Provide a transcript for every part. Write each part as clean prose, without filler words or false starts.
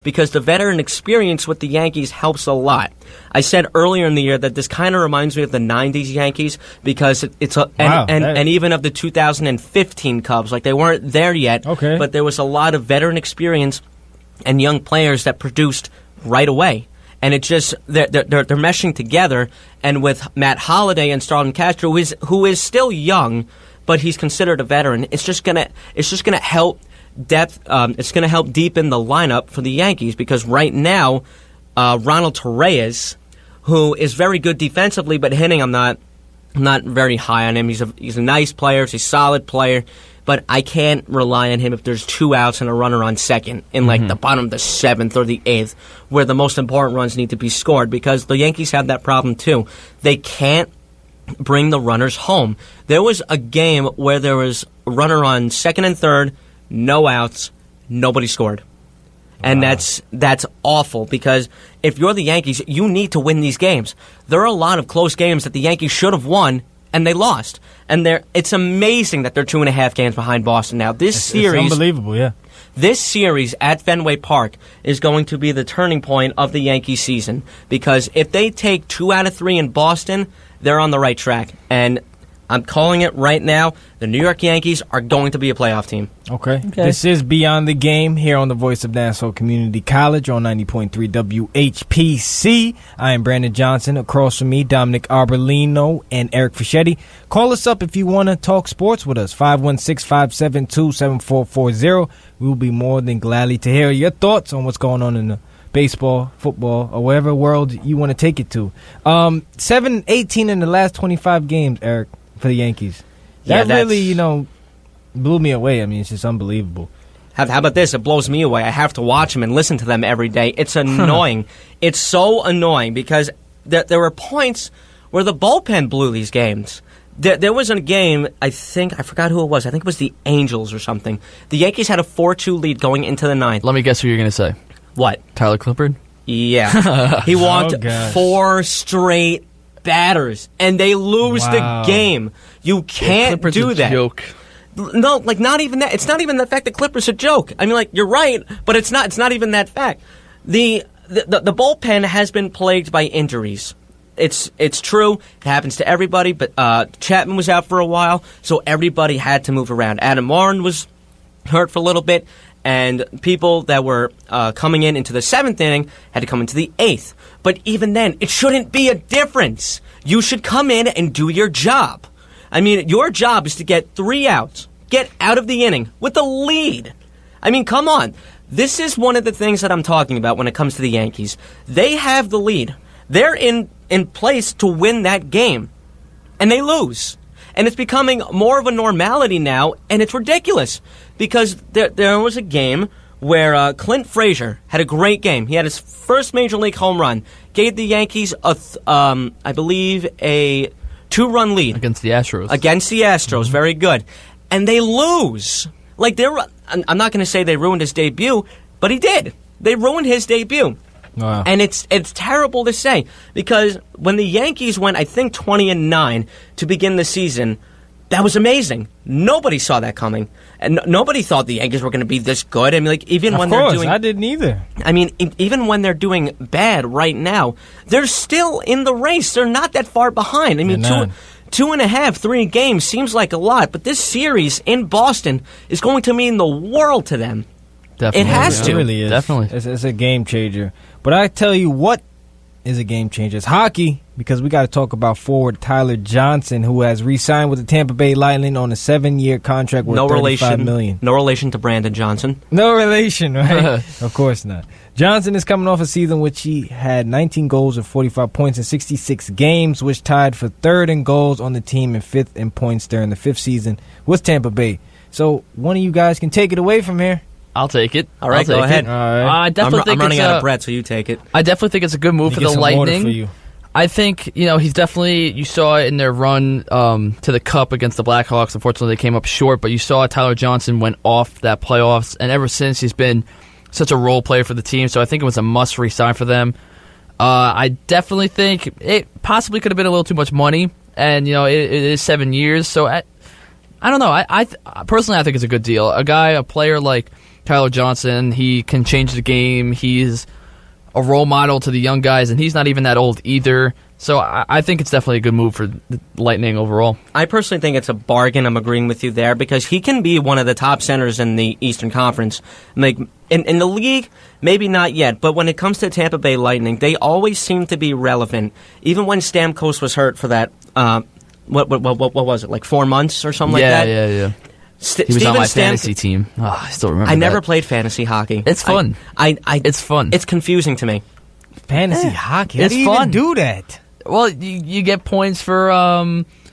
because the veteran experience with the Yankees helps a lot. I said earlier in the year that this kind of reminds me of the 90s Yankees because and even of the 2015 Cubs. Like, they weren't there yet, but there was a lot of veteran experience and young players that produced right away. And it just they're meshing together. And with Matt Holliday and Starlin Castro, who is still young, but he's considered a veteran, it's just gonna help depth. It's gonna help deepen the lineup for the Yankees because right now, Ronald Torreyes, who is very good defensively, but hitting, I'm not very high on him. He's a nice player. He's a solid player. But I can't rely on him if there's 2 outs and a runner on second in the bottom of the 7th or the 8th, where the most important runs need to be scored, because the Yankees have that problem too. They can't bring the runners home. There was a game where there was a runner on second and third, no outs, nobody scored. And that's awful, because if you're the Yankees, you need to win these games. There are a lot of close games that the Yankees should have won, and they lost. And it's amazing that they're 2.5 games behind Boston now. It's unbelievable, yeah. This series at Fenway Park is going to be the turning point of the Yankee season, because if they take 2 out of 3 in Boston, they're on the right track. And I'm calling it right now. The New York Yankees are going to be a playoff team. Okay. This is Beyond the Game here on the Voice of Nassau Community College on 90.3 WHPC. I am Brandon Johnson. Across from me, Dominic Arbolino and Eric Fischetti. Call us up if you want to talk sports with us. 516-572-7440. We will be more than gladly to hear your thoughts on what's going on in the baseball, football, or whatever world you want to take it to. 7-18 in the last 25 games, Eric, for the Yankees. That really, blew me away. I mean, it's just unbelievable. How about this? It blows me away. I have to watch them and listen to them every day. It's annoying. It's so annoying because there were points where the bullpen blew these games. There was a game, I forgot who it was. I think it was the Angels or something. The Yankees had a 4-2 lead going into the 9th. Let me guess who you're going to say. What? Tyler Clippard? Yeah. He walked 4 straight batters, and they lose the game. You can't do that. Joke. No, not even that. It's not even the fact that Clippers a joke. I mean, you're right, but it's not. It's not even that fact. The bullpen has been plagued by injuries. It's true. It happens to everybody. But Chapman was out for a while, so everybody had to move around. Adam Warren was hurt for a little bit, and people that were coming into the 7th inning had to come into the 8th. But even then, it shouldn't be a difference. You should come in and do your job. I mean, your job is to get 3 outs, get out of the inning with a lead. I mean, come on. This is one of the things that I'm talking about when it comes to the Yankees. They have the lead. They're in place to win that game, and they lose. And it's becoming more of a normality now, and it's ridiculous because there was a game where Clint Frazier had a great game. He had his first Major League home run, gave the Yankees, I believe, a 2-run lead. Against the Astros. Mm-hmm. Very good. And they lose. I'm not going to say they ruined his debut, but he did. They ruined his debut. Wow. And it's terrible to say because when the Yankees went, I think, 20-9 to begin the season, that was amazing. Nobody saw that coming. And nobody thought the Yankees were going to be this good. I mean, I didn't either. I mean, even when they're doing bad right now, they're still in the race. They're not that far behind. I mean, 2.5, 3 games seems like a lot, but this series in Boston is going to mean the world to them. Definitely. It has to. It really is. Definitely. It's a game changer. But I tell you what is a game changer. It's hockey, because we got to talk about forward Tyler Johnson, who has re-signed with the Tampa Bay Lightning on a 7-year contract worth $35 million. No relation to Brandon Johnson. No relation, right? Of course not. Johnson is coming off a season which he had 19 goals and 45 points in 66 games, which tied for 3rd in goals on the team and 5th in points during the 5th season with Tampa Bay. So one of you guys can take it away from here. I'll take it. All right, go ahead. All right. I'm running out of bread, so you take it. I definitely think it's a good move for the Lightning. For you. I think, he's definitely, you saw it in their run to the Cup against the Blackhawks. Unfortunately, they came up short, but you saw Tyler Johnson went off that playoffs, and ever since he's been such a role player for the team, so I think it was a must resign for them. I definitely think it possibly could have been a little too much money, and, it is 7 years, so I don't know. I personally, I think it's a good deal. A player like Tyler Johnson. He can change the game. He's a role model to the young guys, and he's not even that old either. So I think it's definitely a good move for the Lightning overall. I personally think it's a bargain. I'm agreeing with you there because he can be one of the top centers in the Eastern Conference. Like in the league, maybe not yet, but when it comes to Tampa Bay Lightning, they always seem to be relevant. Even when Stamkos was hurt for that, what was it, like 4 months or something like that? Yeah. He was on my fantasy team. Oh, I still remember. I never played fantasy hockey. It's fun. It's fun. It's confusing to me. Fantasy hockey. It's How do you fun. even do that? Well, you get points for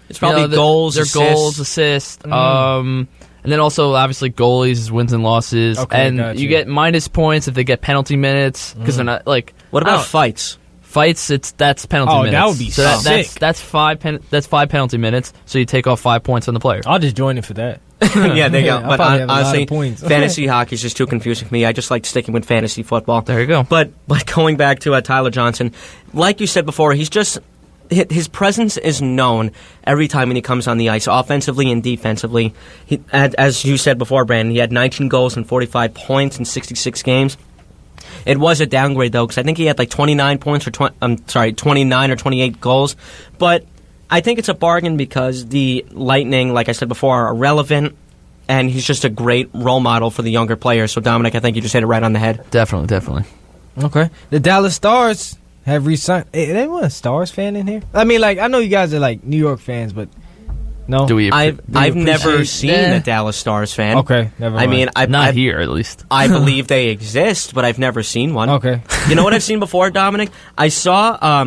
it's probably goals, assists, and then also obviously goalies, wins and losses, and you get minus points if they get penalty minutes because they're not like. What about fights? Fights, that's penalty minutes. That would be sick. That's five penalty minutes. So you take off 5 points on the player. I'll just join it for that. Yeah, there you go. But honestly, points. fantasy hockey is just too confusing for me. I just like sticking with fantasy football. There you go. But going back to Tyler Johnson, like you said before, he's just his presence is known every time when he comes on the ice, offensively and defensively. As you said before, Brandon, he had 19 goals and 45 points in 66 games. It was a downgrade though, because I think he had like 29 points or 29 or 28 goals, but. I think it's a bargain because the Lightning, like I said before, are relevant, and he's just a great role model for the younger players. So, Dominic, I think you just hit it right on the head. Definitely. Okay. The Dallas Stars have re-signed. Is anyone a Stars fan in here? I mean, like, I know you guys are, like, New York fans, but no? I've never seen a Dallas Stars fan. Okay, never mind. I mean, not here, at least. I believe they exist, but I've never seen one. Okay. You know what I've seen before, Dominic? I saw...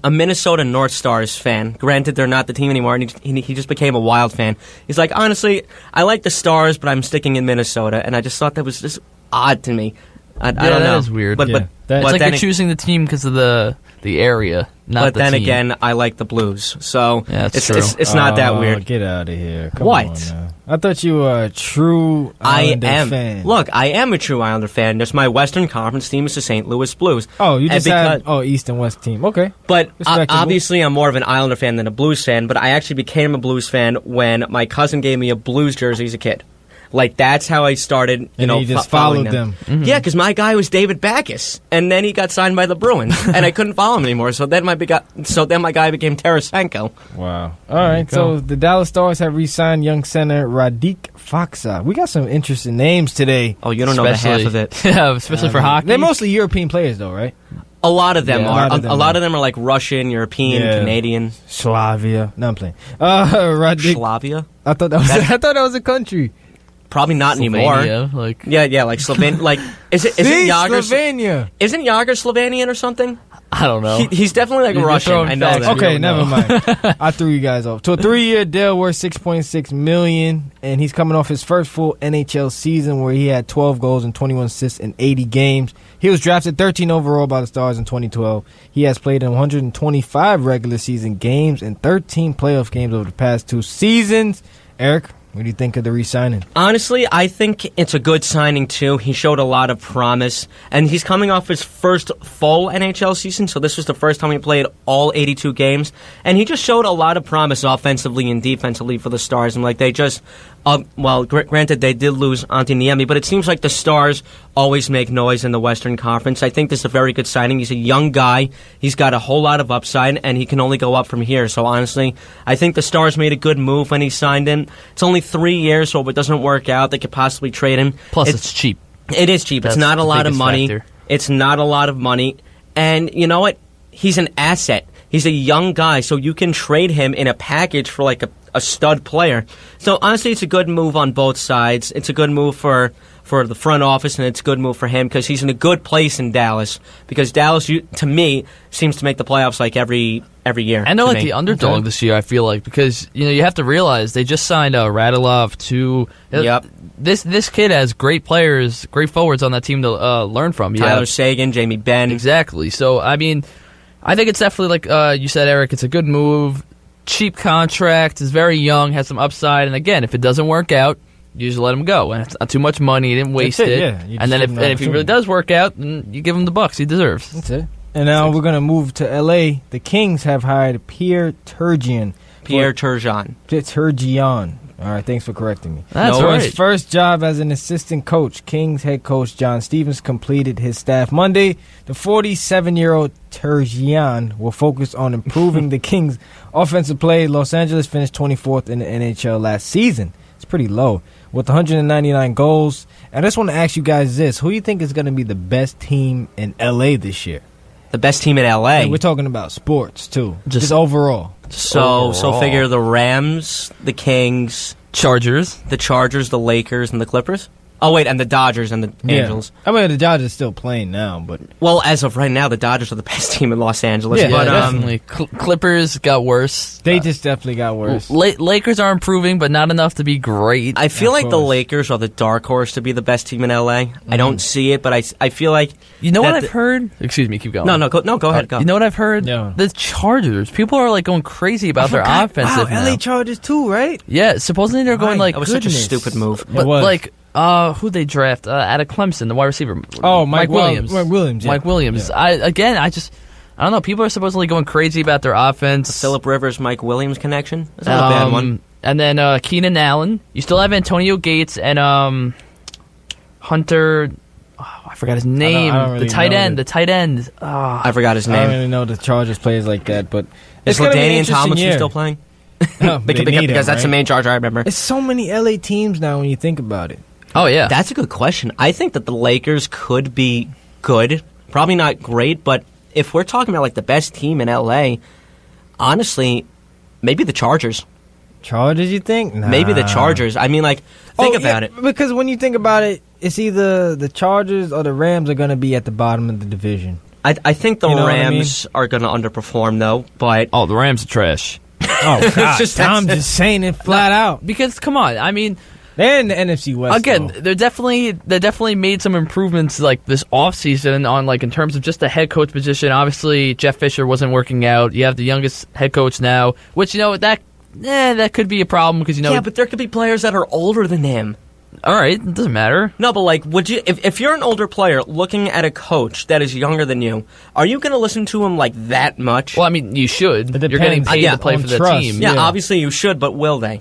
a Minnesota North Stars fan. Granted, they're not the team anymore, and he just became a Wild fan. He's like, honestly, I like the Stars, but I'm sticking in Minnesota, and I just thought that was just odd to me. I don't know. That is weird. But it's like you're choosing the team because of the area, not the team. But then again, I like the Blues, so it's true. It's not that weird. Get out of here. Come what? On now. I thought you were a true Islander fan. Look, I am a true Islander fan. Just my Western Conference team is the St. Louis Blues. Oh, you just had East and West team. Okay. But obviously, I'm more of an Islander fan than a Blues fan, but I actually became a Blues fan when my cousin gave me a Blues jersey as a kid. Like, that's how I started, you just followed them. Mm-hmm. Yeah, because my guy was David Backes, and then he got signed by the Bruins, and I couldn't follow him anymore, so then my guy became Tarasenko. Wow. All right, so the Dallas Stars have re-signed young center Radek Faksa. We got some interesting names today. Oh, you don't know the half of it. Yeah, especially for hockey. They're mostly European players, though, right? A lot of them are. A lot of them are like Russian, European, Canadian. Slavia. No, I'm playing. Radek. Slavia? I thought that was a country. Probably not anymore. Like like Slovenia. Like isn't Yager Slovenia? Isn't Yager Slovenian or something? I don't know. He's definitely like Russian. I know that. Okay, never mind. I threw you guys off. So a 3-year deal worth $6.6 million, and he's coming off his first full NHL season where he had 12 goals and 21 assists in 80 games. He was drafted 13 overall by the Stars in 2012. He has played in 125 regular season games and 13 playoff games over the past 2 seasons. Eric, what do you think of the re-signing? Honestly, I think it's a good signing, too. He showed a lot of promise, and he's coming off his first full NHL season, so this was the first time he played all 82 games, and he just showed a lot of promise offensively and defensively for the Stars, and like they just... granted, they did lose Antti Niemi, but it seems like the Stars always make noise in the Western Conference. I think this is a very good signing. He's a young guy. He's got a whole lot of upside, and he can only go up from here. So, honestly, I think the Stars made a good move when he signed in. It's only 3 years, so if it doesn't work out, they could possibly trade him. Plus, it's cheap. It is cheap. It's not a lot of money. Factor. It's not a lot of money. And you know what? He's an asset. He's a young guy, so you can trade him in a package for like a stud player. So honestly, it's a good move on both sides. It's a good move for the front office, and it's a good move for him because he's in a good place in Dallas. Because Dallas, to me, seems to make the playoffs like every year. And they're like the underdog this year, I feel like, because you have to realize they just signed Radulov to. Yep. This kid has great players, great forwards on that team to learn from. Tyler Seguin, Jamie Benn. Exactly. So I mean, I think it's definitely like you said, Eric. It's a good move. Cheap contract, is very young, has some upside, and again, if it doesn't work out, you just let him go. And it's not too much money, you didn't waste it. Yeah. And then if he really does work out, then you give him the bucks he deserves. That's it. And now we're going to move to L.A. The Kings have hired Pierre Turgeon. All right, thanks for correcting me. That's So right. his first job as an assistant coach, Kings head coach John Stevens completed his staff Monday. The 47-year-old Terzian will focus on improving the Kings' offensive play. Los Angeles finished 24th in the NHL last season. It's pretty low, with 199 goals. And I just want to ask you guys this. Who do you think is going to be the best team in L.A. this year? The best team in L.A. And we're talking about sports, too. Just Just overall. So overall. figure the Rams, the Kings, Chargers. the Chargers, the Lakers, and the Clippers. Oh, wait, and the Dodgers and the Angels. I mean, the Dodgers are still playing now, but... Well, as of right now, the Dodgers are the best team in Los Angeles. Yeah, but, definitely. Clippers got worse. They just definitely got worse. Lakers are improving, but not enough to be great. I feel Of like the course. Lakers are the dark horse to be the best team in LA. I don't see it, but I feel like You know what that I've the- heard? Excuse me, keep going. go ahead. Go. You know what I've heard? Yeah. The Chargers. People are like going crazy about their offensive Wow, now. LA Chargers too, right? Yeah, supposedly they're going My like that was such a goodness. stupid move. but was. like who they draft out of Clemson, the wide receiver. Oh, Mike Williams. Mike Williams. Yeah. Mike Williams. Yeah. I don't know. People are supposedly going crazy about their offense. Phillip Rivers, Mike Williams connection. That's not a bad one. And then Keenan Allen. You still have Antonio Gates and Hunter. Oh, I forgot his name. I don't really the tight know end. the- The tight end. I forgot his I don't name. really know the Chargers players like that, but Is it's gonna be an LaDainian interesting Tomlinson year. still playing? No, they need him, because that's the right? main Charger I remember. It's so many LA teams now when you think about it. Oh yeah. That's a good question. I think that the Lakers could be good. Probably not great, but if we're talking about like the best team in LA, honestly, maybe the Chargers. Chargers, you think? Nah. Maybe the Chargers. I mean, like, think about yeah, it. Because when you think about it, it's either the Chargers or the Rams are going to be at the bottom of the division. I think the You know what I Rams are going to underperform, though, but Oh, the Rams are trash. Oh, God. just- I'm just saying it flat out. Because come on, I mean, They're in the NFC West. again, though. they definitely made some improvements like this offseason on like in terms of just the head coach position. Obviously, Jeff Fisher wasn't working out. You have the youngest head coach now, which that could be a problem because yeah, but there could be players that are older than him. all right, it doesn't matter. No, but like, would you if you're an older player looking at a coach that is younger than you, are you going to listen to him like that much? Well, I mean, you should. It You're getting depends. paid Yeah, to play on for the trust. team. yeah, yeah. obviously you should, but will they?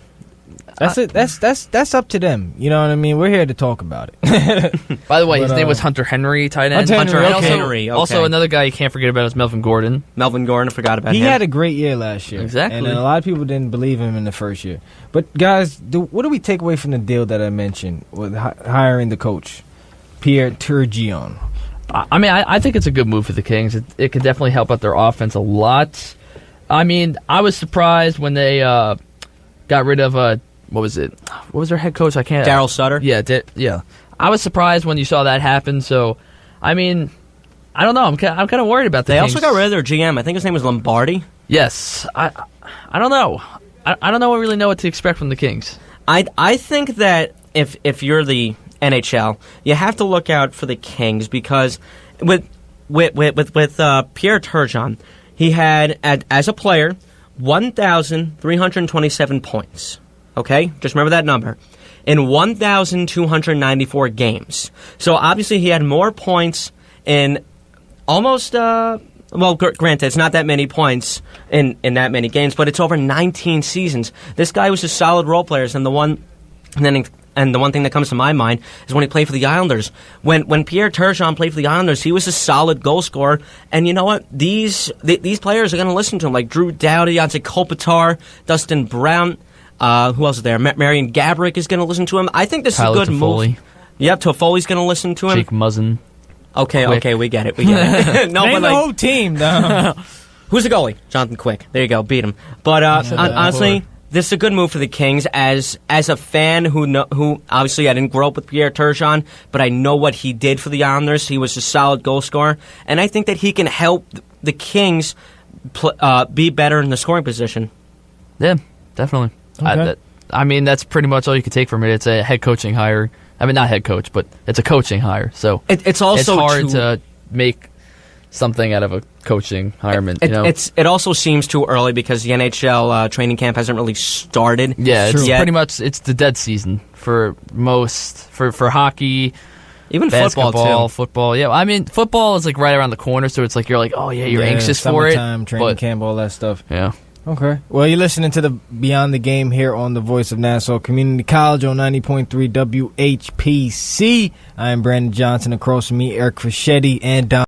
That's it. That's up to them. You know what I mean? We're here to talk about it. By the way, his But, name was Hunter Henry, tight end. Hunter Henry, And okay. also, Henry, okay. also another guy you can't forget about is Melvin Gordon. Melvin Gordon, I forgot about He him. had a great year last year. Exactly. And a lot of people didn't believe him in the first year. But, guys, what do we take away from the deal that I mentioned with hiring the coach, Pierre Turgeon? I mean, I think it's a good move for the Kings. It could definitely help out their offense a lot. I mean, I was surprised when they got rid of what was it? What was their head coach? I can't. Daryl Sutter. Yeah, yeah. I was surprised when you saw that happen. So, I mean, I don't know. I'm kind of worried about the They Kings. also got rid of their GM. I think his name was Lombardi. Yes, I don't know. I don't know. Really know what to expect from the Kings. I think that if you're the NHL, you have to look out for the Kings because with Pierre Turgeon, he had as a player 1,327 points. Okay, just remember that number in 1,294 games. So obviously he had more points in almost. Well, granted, it's not that many points in that many games, but it's over 19 seasons. This guy was a solid role player, and the one thing that comes to my mind is when he played for the Islanders. When Pierre Turgeon played for the Islanders, he was a solid goal scorer. And you know what? These players are going to listen to him, like Drew Doughty, Anze Kopitar, Dustin Brown. Who else is there? Marian Gaborik is going to listen to him. I think this Tyler is a good Toffoli. move. Yep, Toffoli's going to listen to him. Jake Muzzin. Okay, Quick. okay, we get it. No, Name but the like, whole team, though. who's the goalie? Jonathan Quick. There you go, beat him. But honestly, this is a good move for the Kings. As a fan who obviously I didn't grow up with Pierre Turgeon, but I know what he did for the Islanders. He was a solid goal scorer, and I think that he can help the Kings be better in the scoring position. Yeah, definitely. Okay. I mean, that's pretty much all you can take from it. It's a head coaching hire. I mean, not head coach, but it's a coaching hire. So It's also it's hard to make something out of a coaching hirement. It also seems too early because the NHL training camp hasn't really started. Yeah, it's yet. pretty much it's the dead season for hockey, Even basketball, football too. football. Yeah, I mean, football is like right around the corner, so it's like you're like, oh yeah, you're anxious for it. Summertime, training but camp, all that stuff. yeah, Okay. Well, you're listening to the Beyond the Game here on the Voice of Nassau Community College on 90.3 WHPC. I am Brandon Johnson. Across from me, Eric Fischetti and Don.